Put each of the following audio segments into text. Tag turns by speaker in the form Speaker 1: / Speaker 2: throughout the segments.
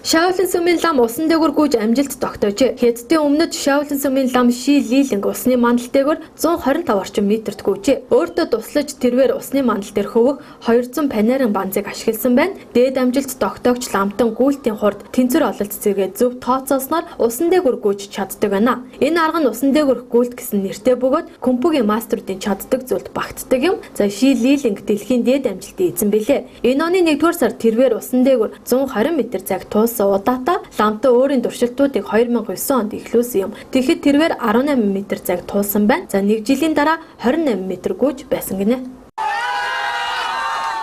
Speaker 1: Shaolin сүмийн лам усан дээгүүр гүйж амжилт тогтоожээ. Хэддээ өмнөд Shaolin сүмийн лам Ши Лилинг усны мандал дээгүүр 125 орчим метрт гүйжээ. Өөртөө туслаж тэрвэр усны мандал дээр хөвөх 200 панерын банзыг ашигласан байна. Дээд амжилт тогтоогч ламтан гүйлтийн хурд тэнцвэр ололт зэрэг зөв тооцоосноор усан дээгүүр гүйж чаддаг байна. Энэ арга нь усан дээгүүр гүйлт гэсэн нэртэй бөгөөд Кунпугийн мастеруудын чаддаг зүйлд багтдаг юм. За Ши Лилинг дэлхийн дээд амжилтыг эзэн билээ. Энэ оны 1-р сард тэрвэр усан дээгүүр 120 м цаг туулсан удаатай ламтан өөрийн туршилтуудыг 2009 онд эхлүүлсэн юм. Тэгэхэд тэрвэр 18 м цаг туулсан байна. За 1 жилийн дараа 28 м гүйж байсан гинэ.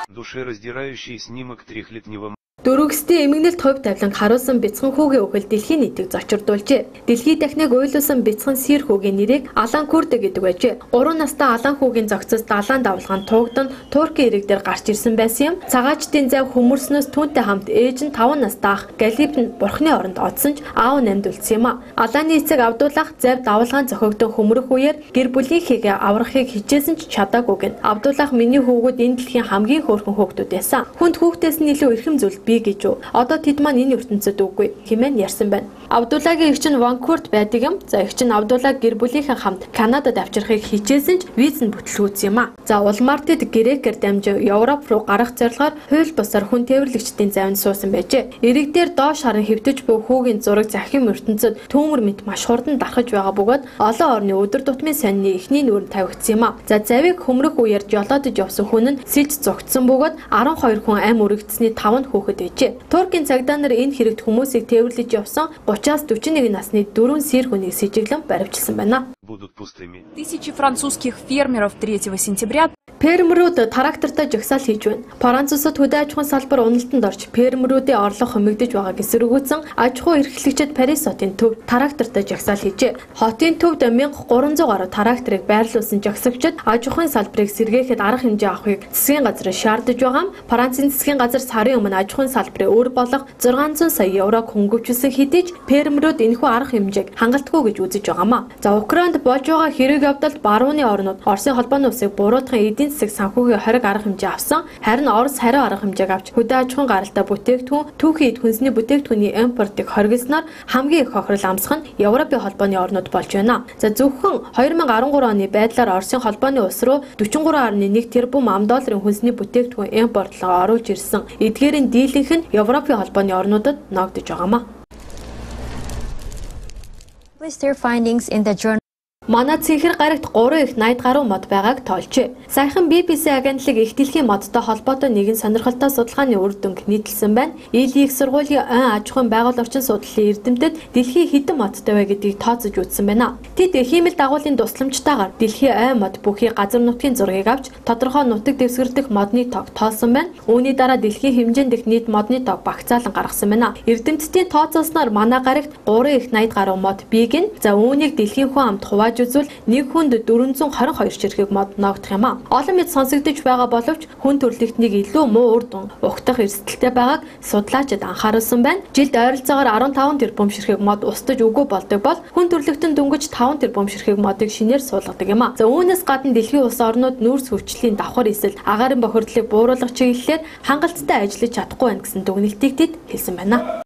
Speaker 2: Душераздирающий снимок трехлетнего.
Speaker 1: Дөрөвсдийн эмгэнэлт хувь тавилан харуулсан бяцхан хүүгийн үхэл дэлхийн нийтийг зочирдуулжээ. Дэлхийд дахныг уйлуулсан бяцхан сэр хүүгийн нэрийг Алан Курдэ гэдэг байжээ. 3 настай Алан хүүгийн зохицос далайн давлгаан туугдан Турки ирэг дээр гарч ирсэн байсан юм. Цагаачдын зав хөмөрснөөс түүнтэй хамт ээж нь 5 настай ах Галиб нь бурхны оронд одсон ч аав нь амьд үлдсэн юм а. Алааны эцэг Абдуллах зав давлгаан зохиогдсон хөмрөх үеэр гэр бүлийнхээ аврахыг хичээсэн ч чадаагүй гэн. Абдуллах миний хүүгүүд энэ дэлхийн хамгийн хөөрхөн хүүхдүүд байсан. Хүнд хүүхдээс нь илүү эрхэм зүйл гэж үү. Одоо тэд маань энэ ертөнцид үгүй хэмээн ярьсан байна. Абдуллагийн эгч нь Ванкурт байдаг юм. За эгч нь Абдуллаг гэр бүлийнхээ хамт Канадад авчрахыг хичээсэн ч виз нь бүтлгүүцсэн юм а. За улмаар тэд грекээр дамжин Европ руу гарах зорилгоор хууль бусаар хүн тээвэрлэгчдийн завьд суусан байжээ. Ирэг дээр доош харан хэвтэж буй хүүгийн зураг захим ертөнцид түүмэр мэт маш хурдан дарахж байгаа бөгөөд олон орны өдөр тутмын сонины эхний нүүрэн тавигдсан юм а. За завийг хөмрөх үеэр жолоодож явсан хүн нь сэлж зогтсон бөгөөд 12 хүн ам өргөдсөний 5 хүүхэд Туркийн цагдаа нар энэ хэрэгт хүмүүсийг тээвэрлэж явсан 30-аас 41 насны 4 сэр хүнийг сэжиглэн баривчилсан байна.
Speaker 3: Тысячи французских фермеров 3 сентября
Speaker 1: Фермерүүд трактортой жагсаал хийж байна. Французд хөдөө аж ахуйн салбар уналтанд орж фермерүүдийн орлого хэмэгдэж байгааг эсэргүүцэн аж ахуй эрхлэгчид Парис хотын төв трактортой жагсаал хийжээ. Хотын төвд 1300 гаруй тракторыг байрлуулсан жагсагчид аж ахуйн салбарыг сэргээхэд арга хэмжээ авахыг засгийн газраас шаардаж байгаа. Францын засгийн газар сарын өмнө аж ахуйн салбарын өр болох 600 сая еврог хөнгөвчүүлсэн хэдий ч фермерүүд энэхүү арга хэмжээг хангалтгүй гэж үзэж байгаамаа. За Украинд болж байгаа хэрэг явдалд барууны орнууд Оросын холбооны улсыг буруутгах эдийн засаг санхүүгийн хориг арга хэмжээ авсан. Харин Орос хариу арга хэмжээг авч хөдөө аж ахуйн гаралтай бүтээгдэхүүн түүхийн эд хүнсний бүтээгдэхүүний импортыг хоригдсноор хамгийн их хохирол амсах нь Европын холбооны орнууд болж байна. За зөвхөн 2013 оны байдлаар Оросын холбооны улс руу 43.1 тэрбум $, хүнсний бүтээгдэхүүн импортлогоо оруулж ирсэн. Эдгээрийн дийлэнх нь Европын холбооны орнуудад ногдож байгаамаа.
Speaker 4: List their findings in the journal.
Speaker 1: Манай цэнхэр гарагт 3 их 80 гаруй мод байгааг тоолжээ. Саяхан BBC агентлаг их дэлхийн модтой холбоотой нэгэн сонирхолтой судалгааны үр дүнг нийтэлсэн байна. Ил их сургуулийн аж ахуйн байгуул орчин судлалын эрдэмтэд дэлхийн хэдэн модтой вэ гэдгийг тооцож үзсэн байна. Тэд хиймэл дагуулын тусламжтайгаар дэлхийн мод бүхий газар нутгийн зургийг авч тодорхой нутаг дэвсгэрдэх модны тоог тоолсон байна. Үүний дараа дэлхийн хэмжээнд их нийт модны тоог багцаалан гаргасан байна. Эрдэмтдийн тооцоосноор манай гарагт 3 их 80 гаруй мод бийгэн. За үүнийг дэлхийн хүн амт хувааж үзвэл нэг хүнд 422 чирхэг мод ногдох юм а. Олон мэд сонсогдож байгаа боловч хүн төрөлхтнийг илүү муу үр дүн ухтах эрсдэлтэй байгааг судлаачид анхааруулсан байна. Жилд ойролцоогоор 15 тэрбум ширхэг мод устж үгүй болдог бол хүн төрөлхтөн дөнгөж 5 тэрбум ширхэг модыг шинээр суулгадаг юм а. За үүнээс гадна дэлхийн улс орнууд нүүрс хүчлийн давхар эсвэл агаарын бохирдлыг бууруулах чиглэлээр хангалттай ажиллаж чадахгүй байна гэсэн дүгнэлтийг тэд хэлсэн байна.